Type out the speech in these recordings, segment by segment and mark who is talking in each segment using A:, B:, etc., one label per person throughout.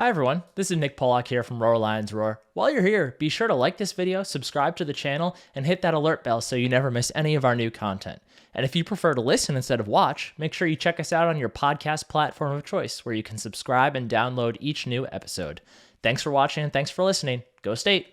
A: Hi everyone, this is Nick Pollock here from Roar Lions Roar. While you're here, be sure to like this video, subscribe to the channel, and hit that alert bell so you never miss any of our new content. And if you prefer to listen instead of watch, make sure you check us out on your podcast platform of choice where you can subscribe and download each new episode. Thanks for watching and thanks for listening. Go State!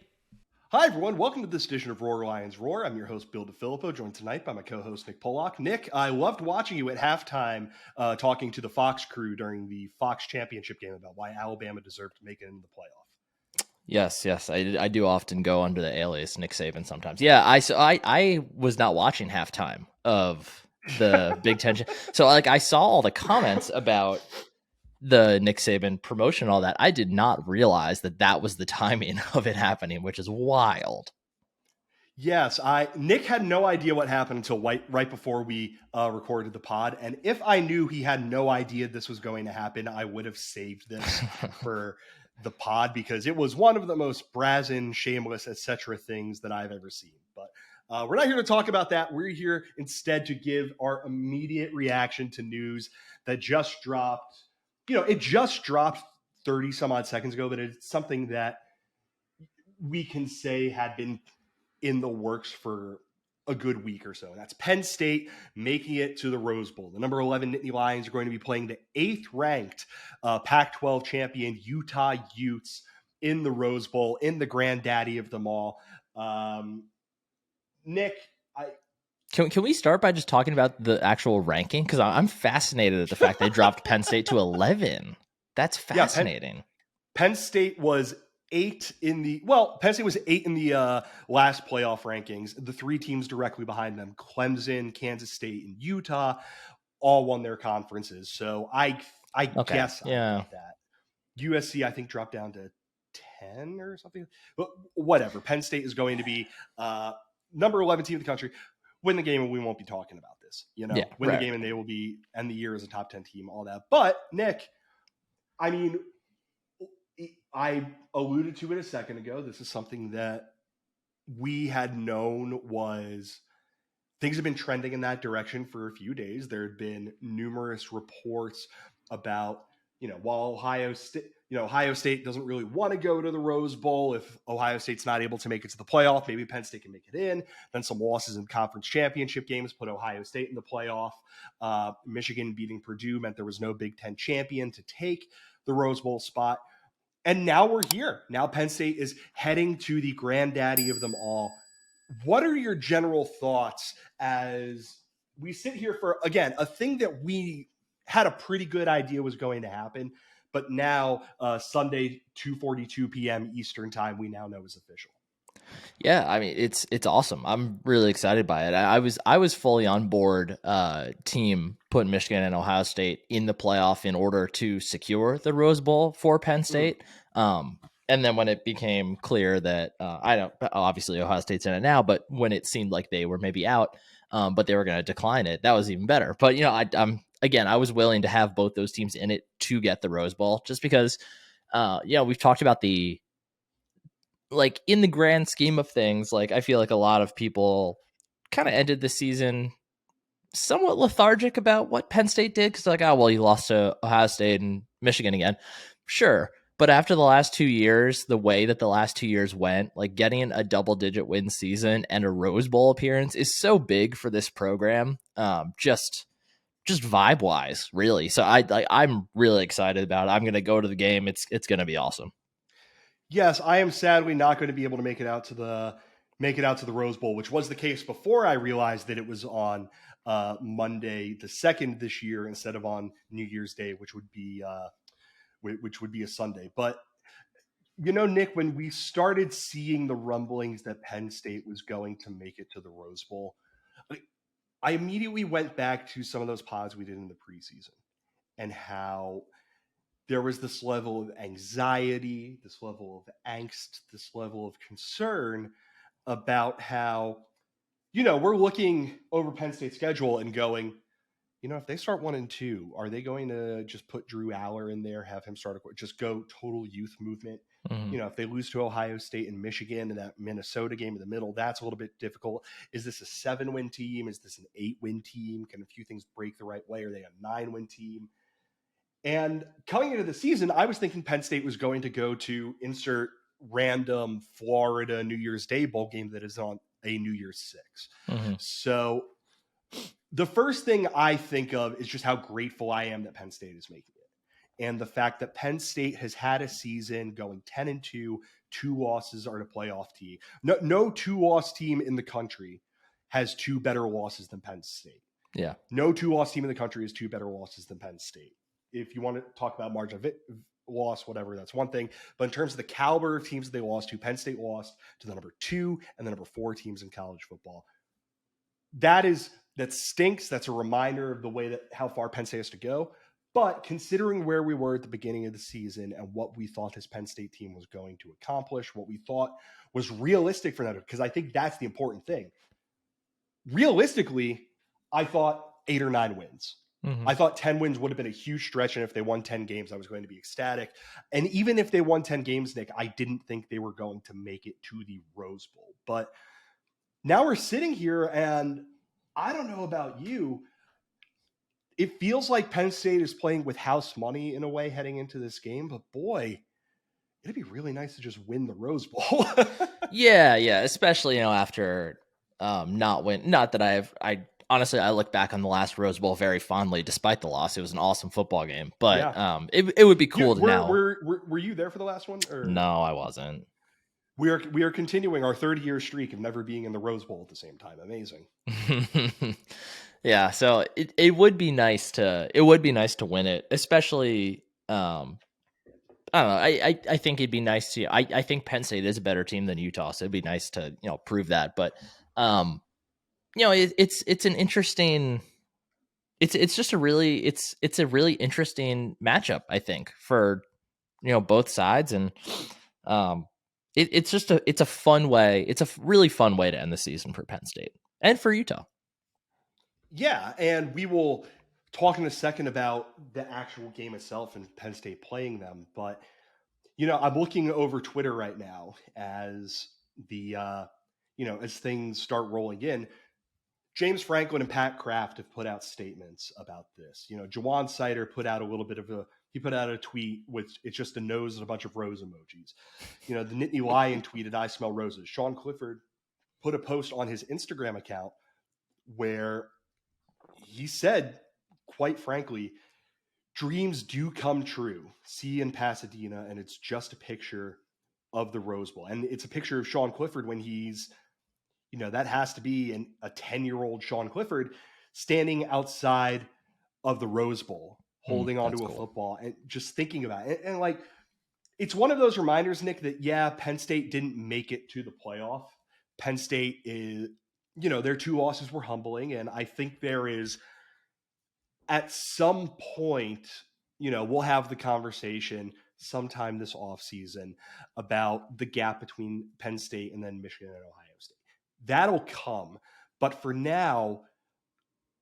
B: Hi, everyone. Welcome to this edition of Roar Lions Roar. I'm your host, Bill DeFilippo, joined tonight by my co-host, Nick Pollock. Nick, I loved watching you at halftime talking to the Fox crew during the Fox championship game about why Alabama deserved to make it into the playoff.
A: Yes, I do often go under the alias Nick Saban sometimes. Yeah, I was not watching halftime of the Big Ten. So I saw all the comments about the Nick Saban promotion, all that. I did not realize that was the timing of it happening, which is wild.
B: Yes, Nick had no idea what happened until right before we recorded the pod. And if I knew he had no idea this was going to happen, I would have saved this for the pod because it was one of the most brazen, shameless, etc. things that I've ever seen. But we're not here to talk about that. We're here instead to give our immediate reaction to news that just dropped. It just dropped 30 some odd seconds ago, but it's something that we can say had been in the works for a good week or so. That's Penn State making it to the Rose Bowl. The number 11 Nittany Lions are going to be playing the 8th ranked Pac-12 champion Utah Utes in the Rose Bowl, in the granddaddy of them all. Nick,
A: Can we start by just talking about the actual ranking? Because I'm fascinated at the fact they dropped Penn State to 11. That's fascinating.
B: Yeah, Penn State was 8 in the last playoff rankings. The three teams directly behind them, Clemson, Kansas State, and Utah, all won their conferences. So I guess I get that. USC, I think, dropped down to 10 or something. But whatever. Penn State is going to be number 11 team in the country. Win the game and we won't be talking about this. Win the game and they will be end the year as a top 10 team, all that. But Nick, I mean, I alluded to it a second ago. This is something that we had known was things have been trending in that direction for a few days. There had been numerous reports about, while Ohio State doesn't really want to go to the Rose Bowl. If Ohio State's not able to make it to the playoff, maybe Penn State can make it in. Then some losses in conference championship games put Ohio State in the playoff. Michigan beating Purdue meant there was no Big Ten champion to take the Rose Bowl spot. And now we're here. Now Penn State is heading to the granddaddy of them all. What are your general thoughts as we sit here for, again, a thing that we had a pretty good idea was going to happen, but now Sunday, 2:42 p.m. Eastern time, we now know is official.
A: Yeah, I mean it's awesome. I'm really excited by it. I was fully on board team putting Michigan and Ohio State in the playoff in order to secure the Rose Bowl for Penn State. And then when it became clear that obviously Ohio State's in it now, but when it seemed like they were maybe out, but they were going to decline it, that was even better. But I was willing to have both those teams in it to get the Rose Bowl, just because we've talked about the, like, in the grand scheme of things, like I feel like a lot of people kind of ended the season somewhat lethargic about what Penn State did, because you lost to Ohio State and Michigan again. Sure. But after the last 2 years, the way that the last 2 years went, like getting a double-digit win season and a Rose Bowl appearance is so big for this program, just vibe-wise, really. So I'm really excited about it. I'm going to go to the game. It's going to be awesome.
B: Yes, I am sadly not going to be able to make it out to the Rose Bowl, which was the case before I realized that it was on Monday the 2nd this year instead of on New Year's Day, which would be a Sunday. But Nick, when we started seeing the rumblings that Penn State was going to make it to the Rose Bowl, I immediately went back to some of those pods we did in the preseason and how there was this level of anxiety, this level of angst, this level of concern about how, we're looking over Penn State's schedule and going, if they start 1-2, are they going to just put Drew Aller in there, have him just go total youth movement? Mm-hmm. If they lose to Ohio State and Michigan and that Minnesota game in the middle, that's a little bit difficult. Is this a 7-win team? Is this an 8-win team? Can a few things break the right way? Are they a 9-win team? And coming into the season, I was thinking Penn State was going to go to insert random Florida New Year's Day bowl game that is on a New Year's Six. Mm-hmm. So the first thing I think of is just how grateful I am that Penn State is making it. And the fact that Penn State has had a season going 10-2, 2 losses are to playoff team. No 2-loss team in the country has 2 better losses than Penn State.
A: Yeah.
B: No 2-loss team in the country has 2 better losses than Penn State. If you want to talk about margin of loss, whatever, that's one thing. But in terms of the caliber of teams that they lost to, Penn State lost to the number 2 and the number 4 teams in college football. That stinks. That's a reminder of the way that how far Penn State has to go. But considering where we were at the beginning of the season and what we thought this Penn State team was going to accomplish, what we thought was realistic for them, because I think that's the important thing. Realistically, I thought 8 or 9 wins. Mm-hmm. I thought 10 wins would have been a huge stretch, and if they won 10 games, I was going to be ecstatic. And even if they won 10 games, Nick, I didn't think they were going to make it to the Rose Bowl. But now we're sitting here, and I don't know about you, it feels like Penn State is playing with house money in a way heading into this game. But boy, it'd be really nice to just win the Rose Bowl.
A: Yeah, especially after not win. Not that I honestly, I look back on the last Rose Bowl very fondly, despite the loss. It was an awesome football game, but yeah. It would be cool to now.
B: Were you there for the last one? Or?
A: No, I wasn't.
B: We are continuing our 3rd-year streak of never being in the Rose Bowl at the same time. Amazing.
A: Yeah, so it would be nice to win it, especially. I don't know. I think it'd be nice to. I think Penn State is a better team than Utah, so it'd be nice to prove that, but. It's an interesting. It's just a really interesting matchup, I think, for both sides, and it's a fun way. It's a really fun way to end the season for Penn State and for Utah.
B: Yeah, and we will talk in a second about the actual game itself and Penn State playing them, but I'm looking over Twitter right now as the as things start rolling in. James Franklin and Pat Kraft have put out statements about this. Jawan Sider put out a tweet with it's just a nose and a bunch of rose emojis. The Nittany Lion tweeted, "I smell roses." Sean Clifford put a post on his Instagram account where he said, quite frankly, dreams do come true. See you in Pasadena, and it's just a picture of the Rose Bowl. And it's a picture of Sean Clifford when he's that has to be a 10-year-old Sean Clifford standing outside of the Rose Bowl, holding onto a football and just thinking about it. And like, it's one of those reminders, Nick, that Penn State didn't make it to the playoff. Penn State is, their 2 losses were humbling. And I think there is at some point, we'll have the conversation sometime this offseason about the gap between Penn State and then Michigan and Ohio State. That'll come. But for now,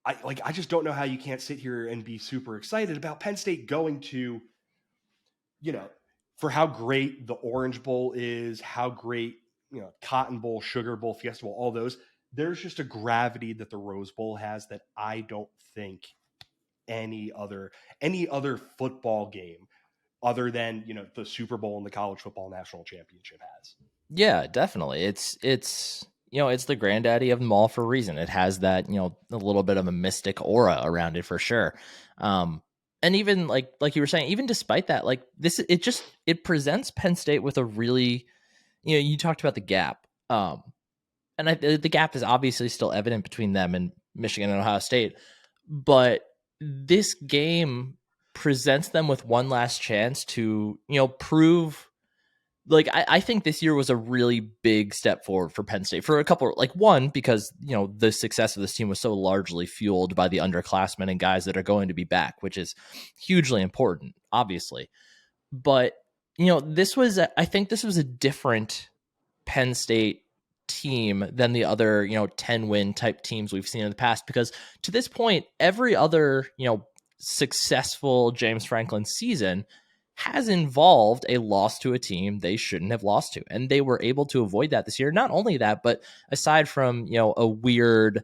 B: I just don't know how you can't sit here and be super excited about Penn State going to, for how great the Orange Bowl is, how great, Cotton Bowl, Sugar Bowl, Fiesta Bowl, all those. There's just a gravity that the Rose Bowl has that I don't think any other football game other than, the Super Bowl and the College Football National Championship has.
A: Yeah, definitely. It's it's the granddaddy of them all for a reason. It has that, a little bit of a mystic aura around it for sure. And even like you were saying, even despite that, like this, it presents Penn State with a really, you talked about the gap. And the gap is obviously still evident between them and Michigan and Ohio State, but this game presents them with one last chance to, prove. Like, I think this year was a really big step forward for Penn State for a couple, like one, because, the success of this team was so largely fueled by the underclassmen and guys that are going to be back, which is hugely important, obviously. But, I think this was a different Penn State team than the other, 10-win type teams we've seen in the past, because to this point, every other, successful James Franklin season has involved a loss to a team they shouldn't have lost to. And they were able to avoid that this year. Not only that, but aside from, a weird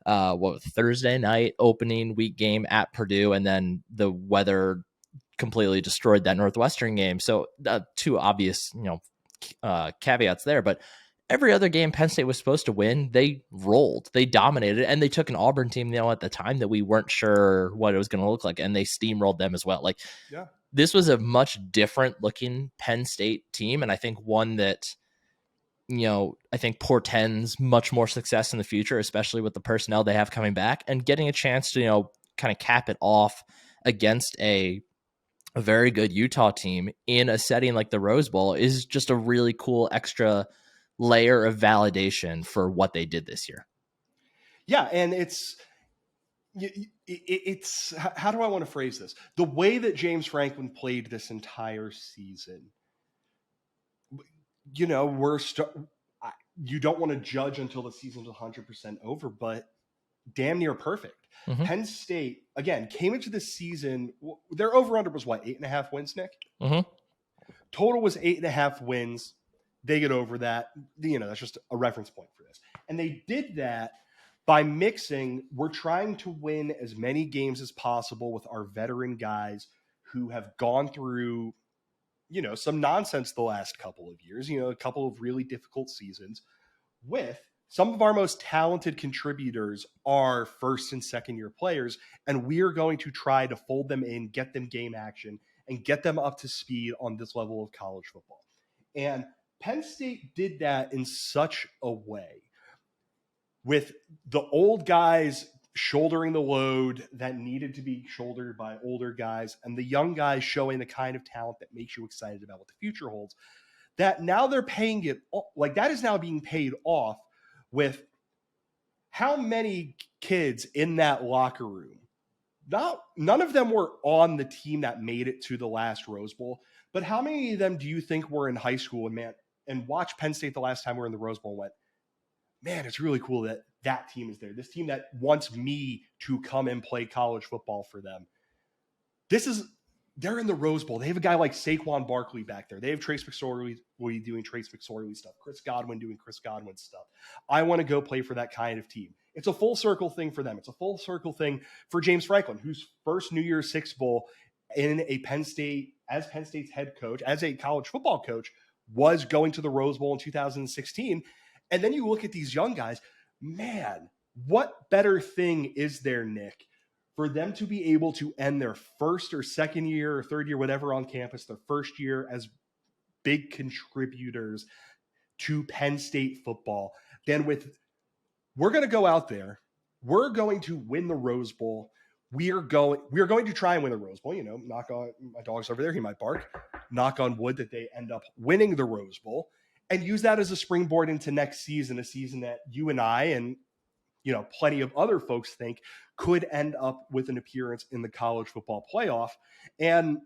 A: Thursday night opening week game at Purdue, and then the weather completely destroyed that Northwestern game. So two obvious, caveats there, but every other game Penn State was supposed to win, they rolled, they dominated, and they took an Auburn team, at the time that we weren't sure what it was going to look like, and they steamrolled them as well. Like,
B: yeah,
A: this was a much different looking Penn State team, and I think one that, I think portends much more success in the future, especially with the personnel they have coming back, and getting a chance to, kind of cap it off against a very good Utah team in a setting like the Rose Bowl is just a really cool extra layer of validation for what they did this year.
B: Yeah, and it's how do I want to phrase this? The way that James Franklin played this entire season, you don't want to judge until the season's 100% over, but damn near perfect. Mm-hmm. Penn State, again, came into the season, their over-under was what, 8.5 wins, Nick?
A: Mm-hmm.
B: Total was 8.5 wins. They get over that. That's just a reference point for this. And they did that by mixing, we're trying to win as many games as possible with our veteran guys who have gone through, some nonsense the last couple of years, a couple of really difficult seasons, with some of our most talented contributors are first and second year players, and we're going to try to fold them in, get them game action, and get them up to speed on this level of college football. And Penn State did that in such a way, with the old guys shouldering the load that needed to be shouldered by older guys, and the young guys showing the kind of talent that makes you excited about what the future holds, that now they're paying it, like that is now being paid off with how many kids in that locker room. None of them were on the team that made it to the last Rose Bowl, but how many of them do you think were in high school and watched Penn State the last time we were in the Rose Bowl and went, man, it's really cool that team is there. This team that wants me to come and play college football for them. They're in the Rose Bowl. They have a guy like Saquon Barkley back there. They have Trace McSorley doing Trace McSorley stuff. Chris Godwin doing Chris Godwin stuff. I want to go play for that kind of team. It's a full circle thing for them. It's a full circle thing for James Franklin, whose first New Year's Six Bowl in a Penn State's head coach, as a college football coach, was going to the Rose Bowl in 2016. And then you look at these young guys, man, what better thing is there, Nick, for them to be able to end their first or second year or third year, whatever, on campus, their first year as big contributors to Penn State football, then we're going to go out there, we're going to win the Rose Bowl. We are going to try and win the Rose Bowl. Knock on, my dog's over there, he might bark. Knock on wood that they end up winning the Rose Bowl, and use that as a springboard into next season, a season that you and I and plenty of other folks think could end up with an appearance in the college football playoff. And,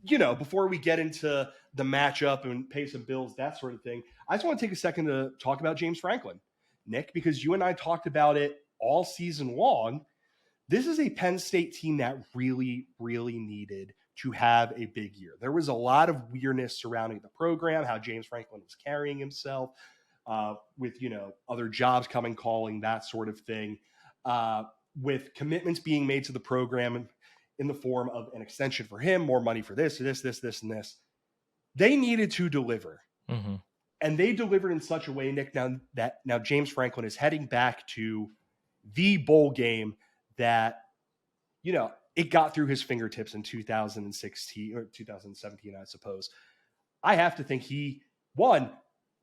B: before we get into the matchup and pay some bills, that sort of thing, I just want to take a second to talk about James Franklin, Nick, because you and I talked about it all season long. This is a Penn State team that really, really needed to have a big year. There was a lot of weirdness surrounding the program, how James Franklin was carrying himself, with, other jobs coming, calling, that sort of thing, with commitments being made to the program in the form of an extension for him, more money for this, and this. They needed to deliver. Mm-hmm. And they delivered in such a way, Nick, now James Franklin is heading back to the bowl game that, it got through his fingertips in 2016 or 2017, I suppose. I have to think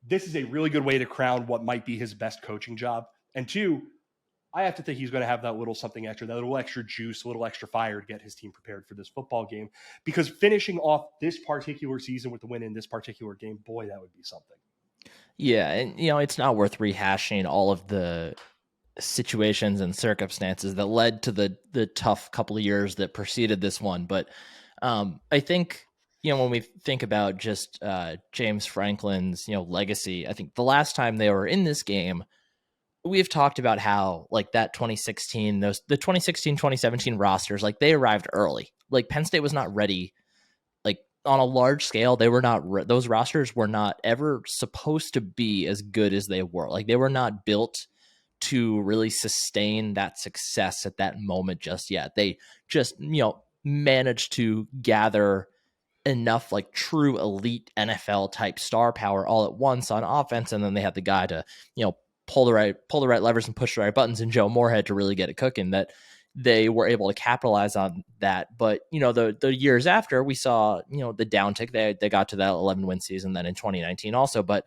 B: this is a really good way to crown what might be his best coaching job. And two, I have to think he's going to have that little something extra, that little extra juice, a little extra fire to get his team prepared for this football game. Because finishing off this particular season with the win in this particular game, boy, that would be something.
A: Yeah, and it's not worth rehashing all of the situations and circumstances that led to the tough couple of years that preceded this one. But I think, when we think about just James Franklin's, legacy, I think the last time they were in this game, we've talked about how like that 2016, the 2016, 2017 rosters, like they arrived early. Like Penn State was not ready, like on a large scale. They were not, those rosters were not ever supposed to be as good as they were. Like they were not built to really sustain that success at that moment just yet. They just, managed to gather enough like true elite NFL type star power all at once on offense, and then they had the guy to, pull the right levers and push the right buttons, and Joe Moorhead to really get it cooking, that they were able to capitalize on that. But the years after, we saw the downtick. They got to that 11-win season then in 2019 also, but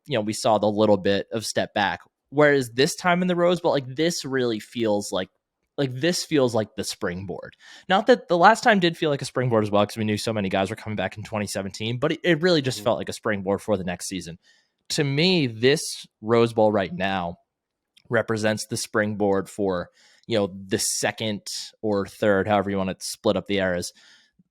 A: we saw the little bit of step back. Whereas this time in the Rose Bowl, like this really feels like the springboard. Not that the last time did feel like a springboard as well, because we knew so many guys were coming back in 2017, but it really just felt like a springboard for the next season. To me, this Rose Bowl right now represents the springboard for, the second or third, however you want to split up the eras,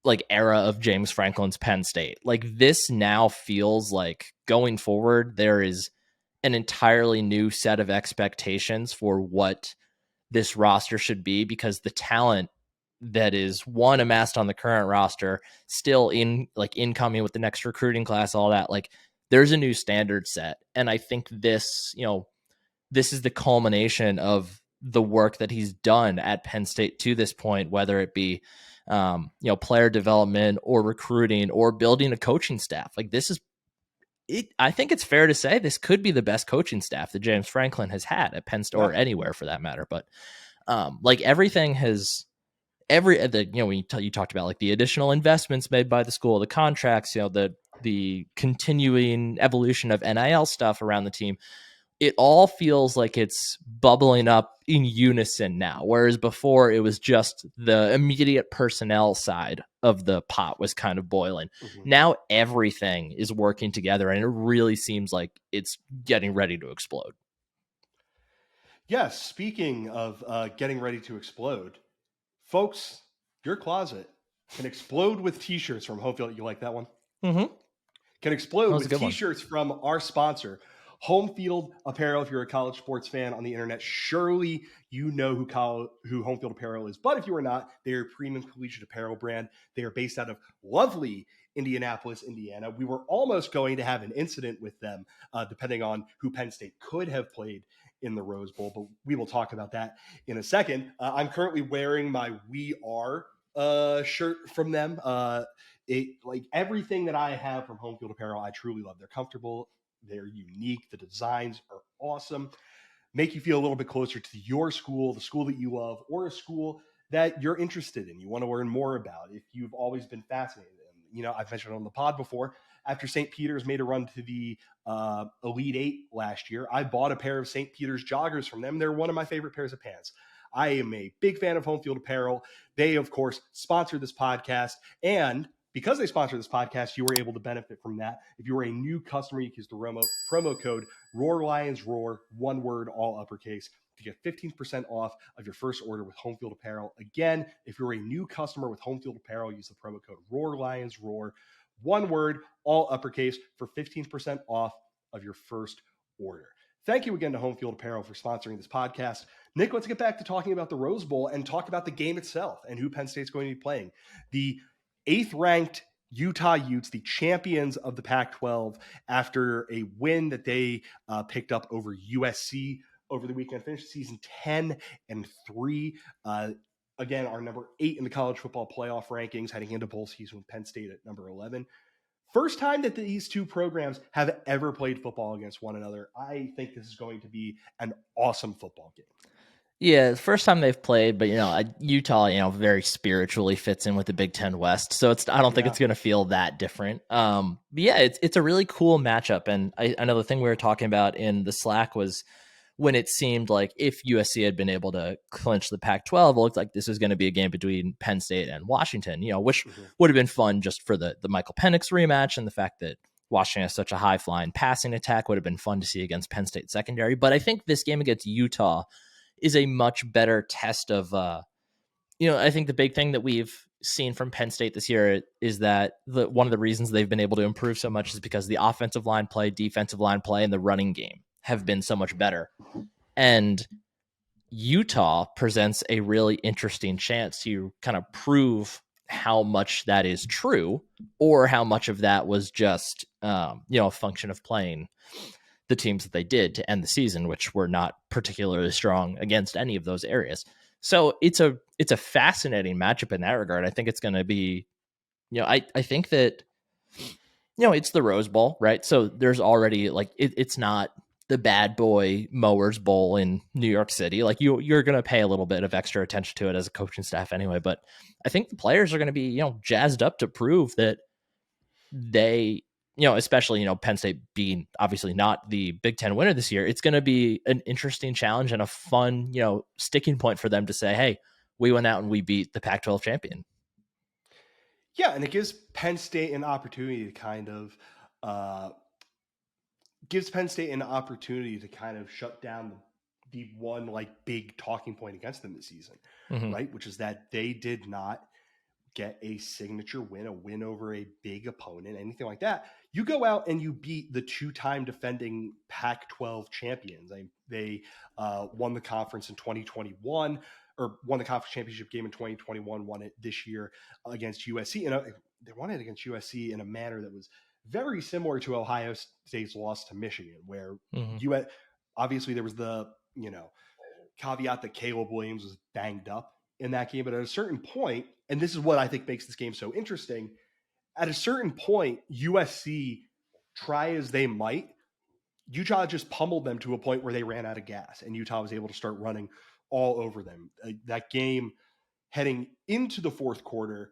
A: like era of James Franklin's Penn State. Like this now feels like going forward, there is an entirely new set of expectations for what this roster should be, because the talent that is amassed on the current roster, still incoming with the next recruiting class, all that, like there's a new standard set. And I think this is the culmination of the work that he's done at Penn State to this point, whether it be, player development or recruiting or building a coaching staff. Like this is it. I think it's fair to say this could be the best coaching staff that James Franklin has had at Penn State or anywhere for that matter. But like everything has you talked about like the additional investments made by the school, the contracts, the continuing evolution of NIL stuff around the team. It all feels like it's bubbling up in unison now. Whereas before it was just the immediate personnel side of the pot was kind of boiling. Mm-hmm. Now everything is working together, and it really seems like it's getting ready to explode.
B: Yes. Speaking of getting ready to explode, folks, your closet can explode with t-shirts from Home Field. You like that one?
A: Mm-hmm.
B: Can explode with t-shirts from our sponsor, Home Field Apparel. If you're a college sports fan on the internet, surely you know who Home Field Apparel is. But if you are not, they're a premium collegiate apparel brand. They are based out of lovely Indianapolis, Indiana. We were almost going to have an incident with them, depending on who Penn State could have played in the Rose Bowl, but we will talk about that in a second. I'm currently wearing my We Are shirt from them. Like everything that I have from Home Field Apparel, I truly love. They're comfortable. They're unique. The designs are awesome. Make you feel a little bit closer to your school, the school that you love, or a school that you're interested in, you want to learn more about, if you've always been fascinated. I've mentioned on the pod before, after St. Peter's made a run to the Elite Eight last year, I bought a pair of St. Peter's joggers from them. They're one of my favorite pairs of pants. I am a big fan of Home Field Apparel. They, of course, sponsor this podcast, and because they sponsor this podcast, you were able to benefit from that. If you are a new customer, you can use the promo code ROARLIONSROAR, one word, all uppercase, to get 15% off of your first order with Home Field Apparel. Again, if you're a new customer with Home Field Apparel, use the promo code ROARLIONSROAR, one word, all uppercase, for 15% off of your first order. Thank you again to Home Field Apparel for sponsoring this podcast. Nick, let's get back to talking about the Rose Bowl and talk about the game itself and who Penn State's going to be playing. The 8th-ranked Utah Utes, the champions of the Pac-12, after a win that they picked up over USC over the weekend, finished the season 10-3. Again, our number 8 in the college football playoff rankings, heading into bowl season with Penn State at number 11. First time that these two programs have ever played football against one another. I think this is going to be an awesome football game.
A: Yeah, the first time they've played, but Utah, very spiritually fits in with the Big Ten West, so I don't think it's going to feel that different. But yeah, it's a really cool matchup, and I know the thing we were talking about in the Slack was when it seemed like if USC had been able to clinch the Pac-12, it looked like this was going to be a game between Penn State and Washington, which would have been fun just for the Michael Penix rematch, and the fact that Washington has such a high-flying passing attack would have been fun to see against Penn State secondary. But I think this game against Utah is a much better test of, I think the big thing that we've seen from Penn State this year is that one of the reasons they've been able to improve so much is because the offensive line play, defensive line play, and the running game have been so much better. And Utah presents a really interesting chance to kind of prove how much that is true, or how much of that was just, a function of playing the teams that they did to end the season, which were not particularly strong against any of those areas. So it's a fascinating matchup in that regard. I think it's going to be, I think that, it's the Rose Bowl, right? So there's already like, it's not the bad boy mowers bowl in New York City. Like you're going to pay a little bit of extra attention to it as a coaching staff anyway. But I think the players are going to be, jazzed up to prove that they, especially, Penn State being obviously not the Big Ten winner this year, it's going to be an interesting challenge and a fun, sticking point for them to say, hey, we went out and we beat the Pac-12 champion.
B: Yeah, and it gives Penn State an opportunity to kind of shut down the one like big talking point against them this season, right? Which is that they did not get a signature win, a win over a big opponent, anything like that. You go out and you beat the two-time defending Pac-12 champions. They won the conference in 2021, or won the conference championship game in 2021, won it this year against USC. And they won it against USC in a manner that was very similar to Ohio State's loss to Michigan, where obviously there was the, caveat that Caleb Williams was banged up in that game. But at a certain point, and this is what I think makes this game so interesting, at a certain point, USC, try as they might, Utah just pummeled them to a point where they ran out of gas, and Utah was able to start running all over them. That game heading into the fourth quarter,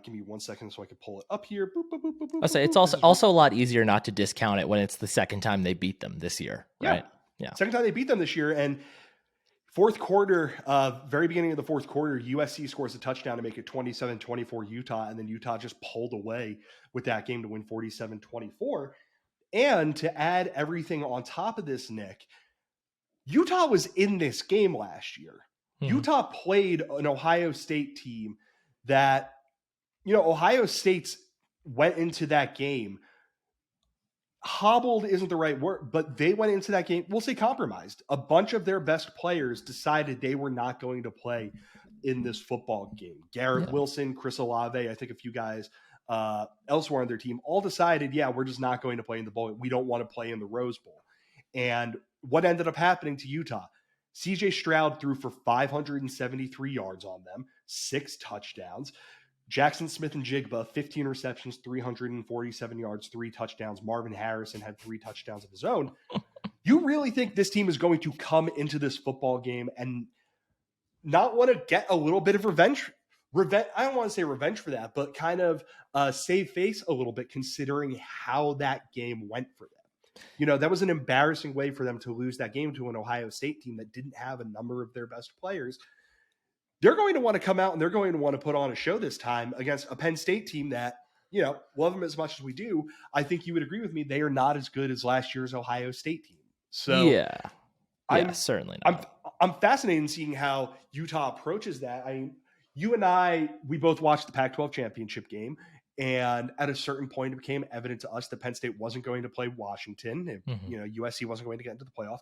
B: give me 1 second so I can pull it up here. Boop, boop, boop, boop,
A: I'll say it's also a lot easier not to discount it when it's the second time they beat them this year, right?
B: Yeah. Second time they beat them this year. And fourth quarter, very beginning of the fourth quarter, USC scores a touchdown to make it 27-24 Utah, and then Utah just pulled away with that game to win 47-24. And to add everything on top of this, Nick, Utah was in this game last year. Utah played an Ohio State team that, Ohio State's went into that game. Hobbled isn't the right word, but they went into that game, we'll say compromised. A bunch of their best players decided they were not going to play in this football game. Garrett Wilson, Chris Olave, I think a few guys elsewhere on their team all decided, we're just not going to play in the bowl. We don't want to play in the Rose Bowl. And what ended up happening to Utah? CJ Stroud threw for 573 yards on them, 6 touchdowns. Jackson Smith and Jigba, 15 receptions, 347 yards, 3 touchdowns. Marvin Harrison had 3 touchdowns of his own. You really think this team is going to come into this football game and not want to get a little bit of revenge? I don't want to say revenge for that, but kind of save face a little bit considering how that game went for them. That was an embarrassing way for them to lose that game to an Ohio State team that didn't have a number of their best players. They're going to want to come out and they're going to want to put on a show this time against a Penn State team that, love them as much as we do. I think you would agree with me. They are not as good as last year's Ohio State team. So
A: certainly not.
B: I'm fascinated in seeing how Utah approaches that. You and I, we both watched the Pac-12 championship game, and at a certain point, it became evident to us that Penn State wasn't going to play Washington. USC wasn't going to get into the playoff.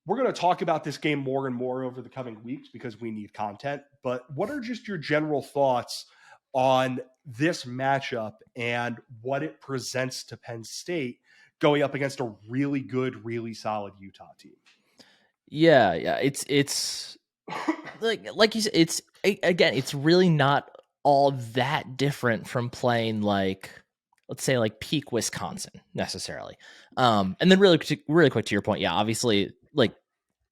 B: We're going to talk about this game more and more over the coming weeks because we need content. But what are just your general thoughts on this matchup and what it presents to Penn State going up against a really good, really solid Utah team?
A: Yeah. It's like you said, it's really not all that different from playing let's say peak Wisconsin necessarily. And then really quick to your point. Yeah, obviously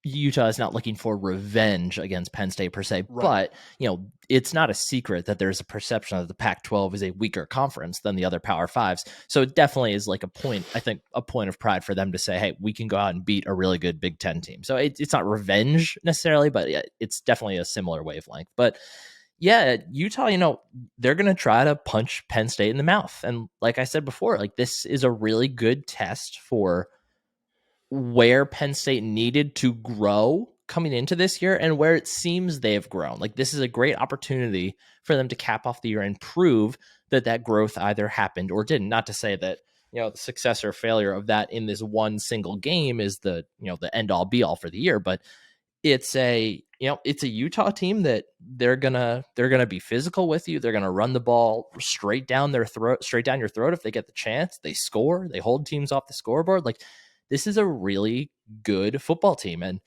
A: Utah is not looking for revenge against Penn State per se, right. But it's not a secret that there's a perception that the Pac-12 is a weaker conference than the other Power Fives. So it definitely is a point of pride for them to say, hey, we can go out and beat a really good Big Ten team. So it's not revenge necessarily, but it's definitely a similar wavelength. But yeah, Utah, they're going to try to punch Penn State in the mouth. And like I said before, this is a really good test for where Penn State needed to grow coming into this year and where it seems they have grown. This is a great opportunity for them to cap off the year and prove that growth either happened or didn't. Not to say that, the success or failure of that in this one single game is the end all be all for the year, but it's a Utah team that they're gonna be physical with you. They're gonna run the ball straight down your throat if they get the chance. They score, they hold teams off the scoreboard. This is a really good football team. And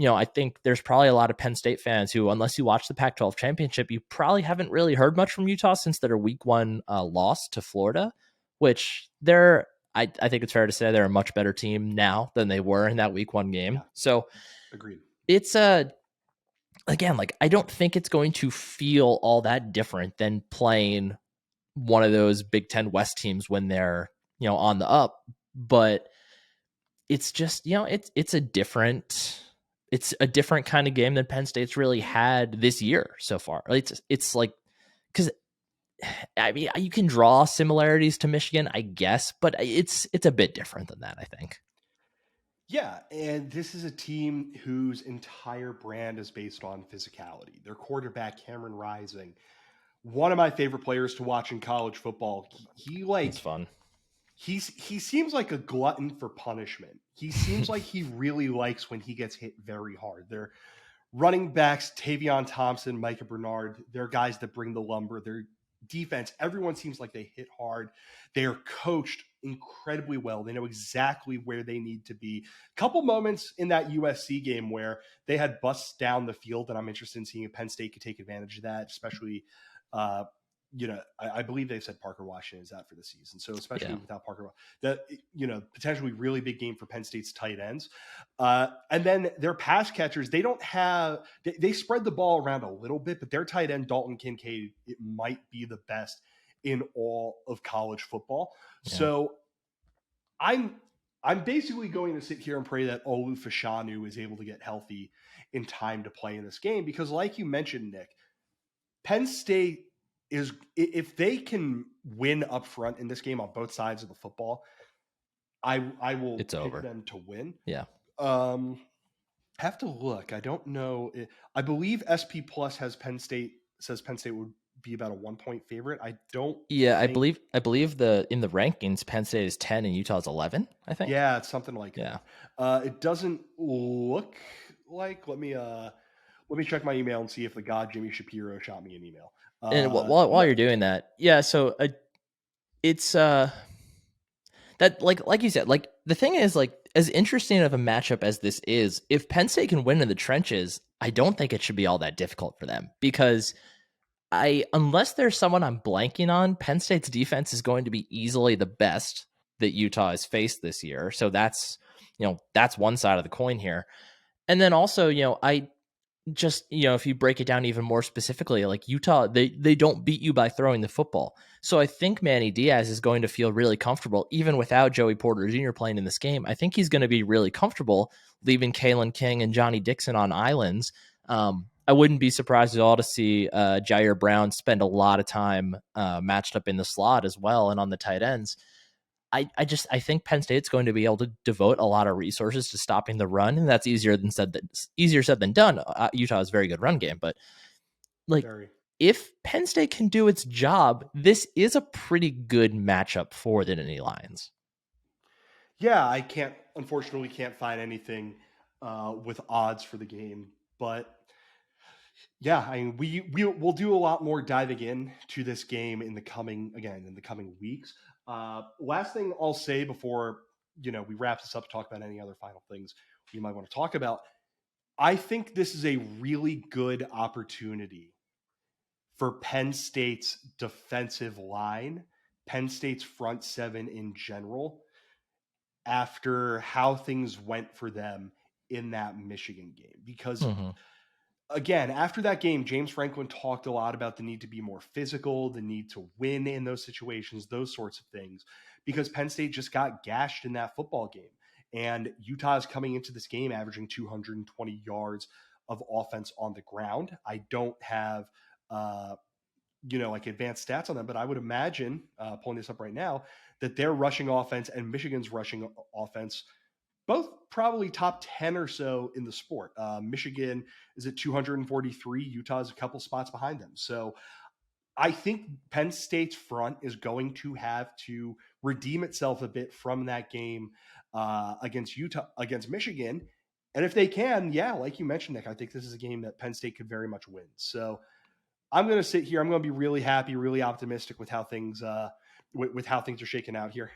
A: I think there's probably a lot of Penn State fans who, unless you watch the Pac-12 championship, you probably haven't really heard much from Utah since their week 1 loss to Florida, which I think it's fair to say they're a much better team now than they were in that week 1 game.
B: Yeah.
A: So
B: agreed.
A: It's again, like, I don't think it's going to feel all that different than playing one of those Big Ten West teams when they're, on the up, but it's just, it's a different kind of game than Penn State's really had this year so far. It's like, because I mean, you can draw similarities to Michigan, I guess, but it's a bit different than that, I think.
B: Yeah, and this is a team whose entire brand is based on physicality. Their quarterback, Cameron Rising, one of my favorite players to watch in college football.
A: It's fun.
B: He seems like a glutton for punishment. He seems like he really likes when he gets hit very hard. They're running backs, Tavion Thompson, Micah Bernard. They're guys that bring the lumber. Their defense, everyone seems like they hit hard. They are coached incredibly well. They know exactly where they need to be. Couple moments in that USC game where they had busts down the field, and I'm interested in seeing if Penn State could take advantage of that, especially I believe they said Parker Washington is out for the season. So especially without Parker, that, potentially really big game for Penn State's tight ends. And then their pass catchers, they spread the ball around a little bit, but their tight end, Dalton Kincaid, it might be the best in all of college football. Yeah. So I'm basically going to sit here and pray that Olu Fashanu is able to get healthy in time to play in this game, because like you mentioned, Nick, Penn State is, if they can win up front in this game on both sides of the football, I will pick them to win.
A: Yeah.
B: Have to look. I don't know. I believe SP Plus says Penn State would be about a 1-point favorite. I don't.
A: Yeah, I believe in the rankings, Penn State is 10 and Utah is 11, I think.
B: Yeah, it's something like that. It doesn't look like. Let me check my email and see if the god Jimmy Shapiro shot me an email.
A: And while you're doing that, so it's that, like you said, like, the thing is, like, as interesting of a matchup as this is, if Penn State can win in the trenches, I don't think it should be all that difficult for them, because unless there's someone I'm blanking on, Penn State's defense is going to be easily the best that Utah has faced this year. So that's one side of the coin here. And then also, I just, if you break it down even more specifically, like, Utah, they don't beat you by throwing the football. So I think Manny Diaz is going to feel really comfortable, even without Joey Porter Jr. playing in this game. I think he's going to be really comfortable leaving Kalen King and Johnny Dixon on islands. I wouldn't be surprised at all to see Jair Brown spend a lot of time matched up in the slot as well and on the tight ends. I think Penn State's going to be able to devote a lot of resources to stopping the run, and that's easier said than done. Utah has a very good run game, but if Penn State can do its job, this is a pretty good matchup for the Nittany Lions.
B: Yeah, I unfortunately can't find anything with odds for the game, but yeah, I mean, we'll do a lot more diving in to this game in the coming weeks. Last thing I'll say before we wrap this up to talk about any other final things we might want to talk about. I think this is a really good opportunity for Penn State's defensive line, Penn State's front seven in general, after how things went for them in that Michigan game. Because again, after that game, James Franklin talked a lot about the need to be more physical, the need to win in those situations, those sorts of things, because Penn State just got gashed in that football game. And Utah is coming into this game averaging 220 yards of offense on the ground. I don't have, advanced stats on them, but I would imagine, pulling this up right now, that their rushing offense and Michigan's rushing offense both probably top 10 or so in the sport. Michigan is at 243. Utah is a couple spots behind them. So I think Penn State's front is going to have to redeem itself a bit from that game against Michigan. And if they can, like you mentioned, Nick, I think this is a game that Penn State could very much win. So I'm going to sit here. I'm going to be really happy, really optimistic with how things with how things are shaking out here.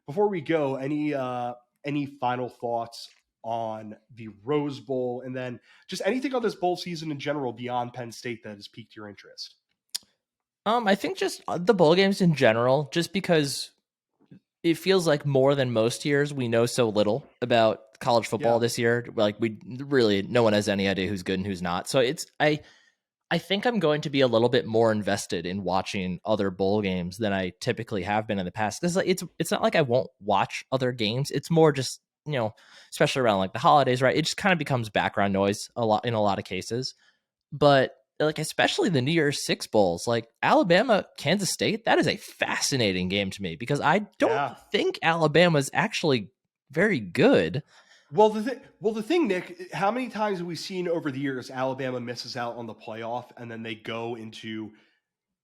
B: Before we go, any final thoughts on the Rose Bowl, and then just anything on this bowl season in general beyond Penn State that has piqued your interest?
A: I think just the bowl games in general, just because it feels like more than most years we know so little about college football this year. Like no one has any idea who's good and who's not. So I think I'm going to be a little bit more invested in watching other bowl games than I typically have been in the past. Because it's not like I won't watch other games. It's more just, especially around like the holidays, right? It just kind of becomes background noise in a lot of cases. But like especially the New Year's Six bowls, like Alabama, Kansas State, that is a fascinating game to me because I don't think Alabama's actually very good.
B: Well, the thing, Nick, how many times have we seen over the years Alabama misses out on the playoff and then they go into,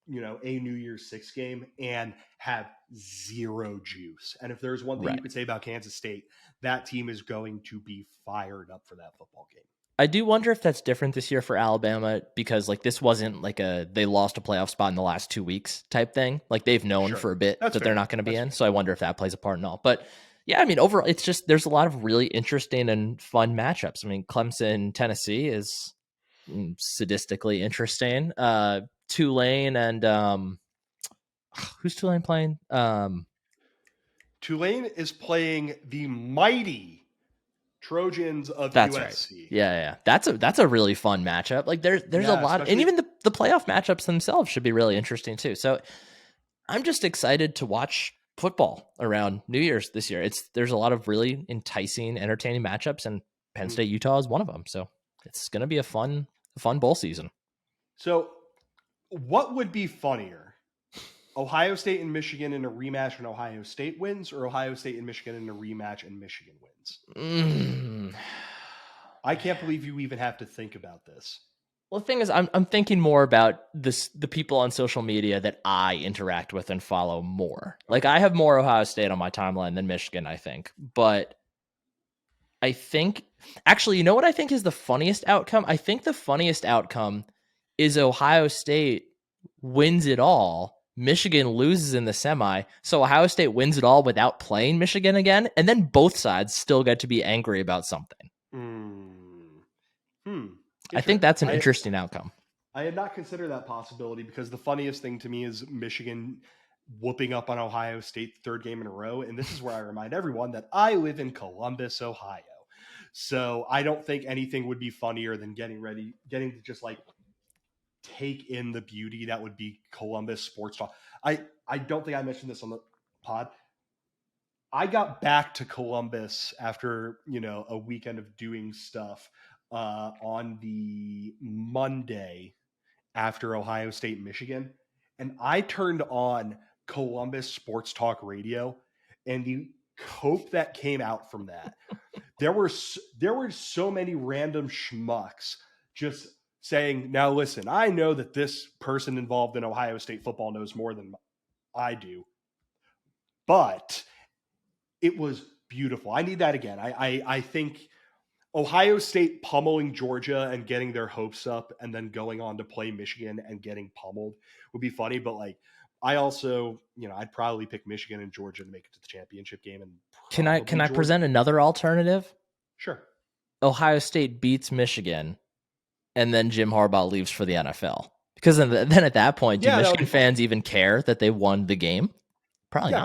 B: a New Year's Six game and have zero juice? And if there's one thing you could say about Kansas State, that team is going to be fired up for that football game.
A: I do wonder if that's different this year for Alabama because like this wasn't like they lost a playoff spot in the last 2 weeks type thing. Like they've known for a bit that they're not going to be in. So I wonder if that plays a part and all. But yeah, I mean, overall, it's just there's a lot of really interesting and fun matchups. I mean, Clemson, Tennessee is sadistically interesting. Tulane and who's Tulane playing?
B: Tulane is playing the mighty Trojans of
A: that's
B: USC.
A: Right. Yeah. That's a really fun matchup. Like there's a lot, and even the playoff matchups themselves should be really interesting too. So I'm just excited to watch football around New Year's this year. There's a lot of really enticing, entertaining matchups, and Penn State Utah is one of them. So it's going to be a fun bowl season.
B: So what would be funnier? Ohio State and Michigan in a rematch and Ohio State wins, or Ohio State and Michigan in a rematch and Michigan wins? I can't believe you even have to think about this.
A: Well, the thing is, I'm thinking more about the people on social media that I interact with and follow more. Like I have more Ohio State on my timeline than Michigan, I think. But I think actually, you know what I think is the funniest outcome? I think the funniest outcome is Ohio State wins it all. Michigan loses in the semi, so Ohio State wins it all without playing Michigan again, and then both sides still get to be angry about something. I think that's an interesting outcome.
B: I had not considered that possibility because the funniest thing to me is Michigan whooping up on Ohio State third game in a row, and this is where I remind everyone that I live in Columbus, Ohio. So I don't think anything would be funnier than getting to just like take in the beauty that would be Columbus sports talk. I don't think I mentioned this on the pod. I got back to Columbus after, a weekend of doing stuff on the Monday after Ohio State, Michigan. And I turned on Columbus Sports Talk Radio, and the cope that came out from that, there were so many random schmucks just saying, now listen, I know that this person involved in Ohio State football knows more than I do, but it was beautiful. I need that again. I think Ohio State pummeling Georgia and getting their hopes up and then going on to play Michigan and getting pummeled would be funny. But like, I also, I'd probably pick Michigan and Georgia to make it to the championship game. And
A: can I present another alternative?
B: Sure.
A: Ohio State beats Michigan, and then Jim Harbaugh leaves for the NFL. Because then at that point, do Michigan fans even care that they won the game? Probably not.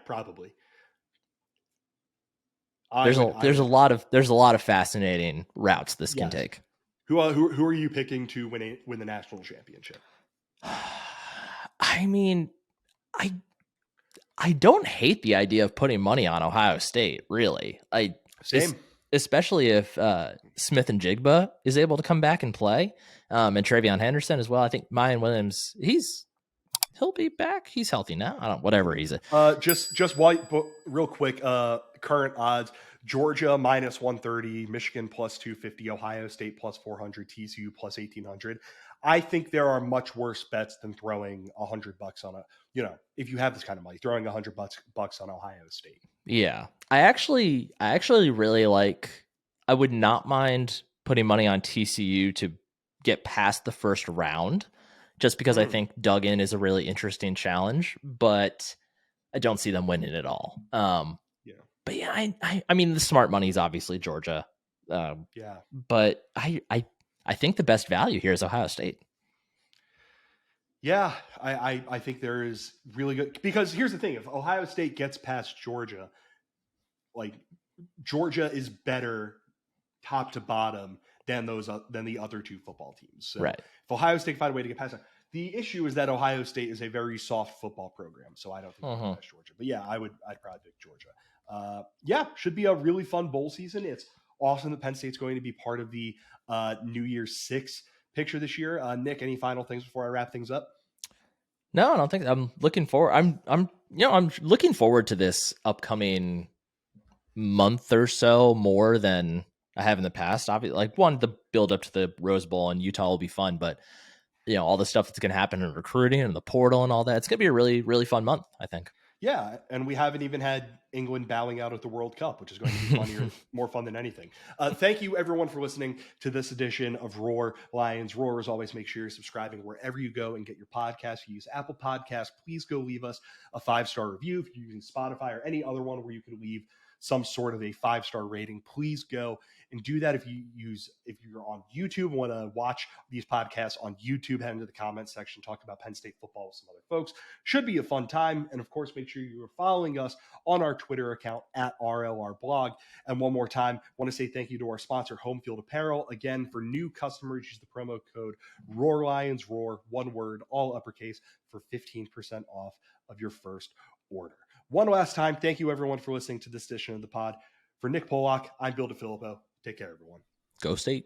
B: Probably.
A: There's a lot of fascinating routes this can take.
B: Who are you picking to win the national championship?
A: I mean, I don't hate the idea of putting money on Ohio State. Really,
B: Same.
A: Especially if Smith and Jigba is able to come back and play, and Travion Henderson as well. I think Mayan Williams, he'll be back. He's healthy now. I don't, whatever he's
B: just real quick. Current odds: Georgia minus 130, Michigan plus 250, Ohio State plus 400, TCU plus 1800. I think there are much worse bets than throwing $100 on if you have this kind of money, throwing $100 on Ohio State.
A: Yeah. I actually really I would not mind putting money on TCU to get past the first round, just because I think Duggan is a really interesting challenge, but I don't see them winning at all. But yeah, I mean, the smart money is obviously Georgia.
B: Yeah.
A: But I think the best value here is Ohio State.
B: Yeah, I think there is really good, because here's the thing: if Ohio State gets past Georgia, like Georgia is better top to bottom than the other two football teams. So
A: right.
B: if Ohio State find a way to get past them, the issue is that Ohio State is a very soft football program, so I don't think they'll get past Georgia. But yeah, I'd probably pick Georgia. Yeah, should be a really fun bowl season. It's awesome that Penn State's going to be part of the New Year's Six picture this year. Nick, any final things before I wrap things up?
A: No, I don't think I'm looking forward. I'm looking forward to this upcoming month or so more than I have in the past. Obviously, like the build up to the Rose Bowl and Utah will be fun, but all the stuff that's going to happen in recruiting and the portal and all that, it's going to be a really, really fun month, I think.
B: Yeah, and we haven't even had England bowing out at the World Cup, which is going to be funnier, more fun than anything. Thank you, everyone, for listening to this edition of Roar Lions Roar. As always, make sure you're subscribing wherever you go and get your podcast. If you use Apple Podcasts, please go leave us a 5-star review. If you're using Spotify or any other one where you can leave some sort of a 5-star rating, please go and do that. If you're on YouTube and want to watch these podcasts on YouTube, head into the comments section, talk about Penn State football with some other folks. Should be a fun time. And of course, make sure you're following us on our Twitter account at RLR Blog. And one more time, want to say thank you to our sponsor, Home Field Apparel. Again, for new customers, use the promo code Roar Lions Roar, one word, all uppercase, for 15% off of your first order. One last time, thank you, everyone, for listening to this edition of the pod. For Nick Pollock, I'm Bill DeFilippo. Take care, everyone.
A: Go State.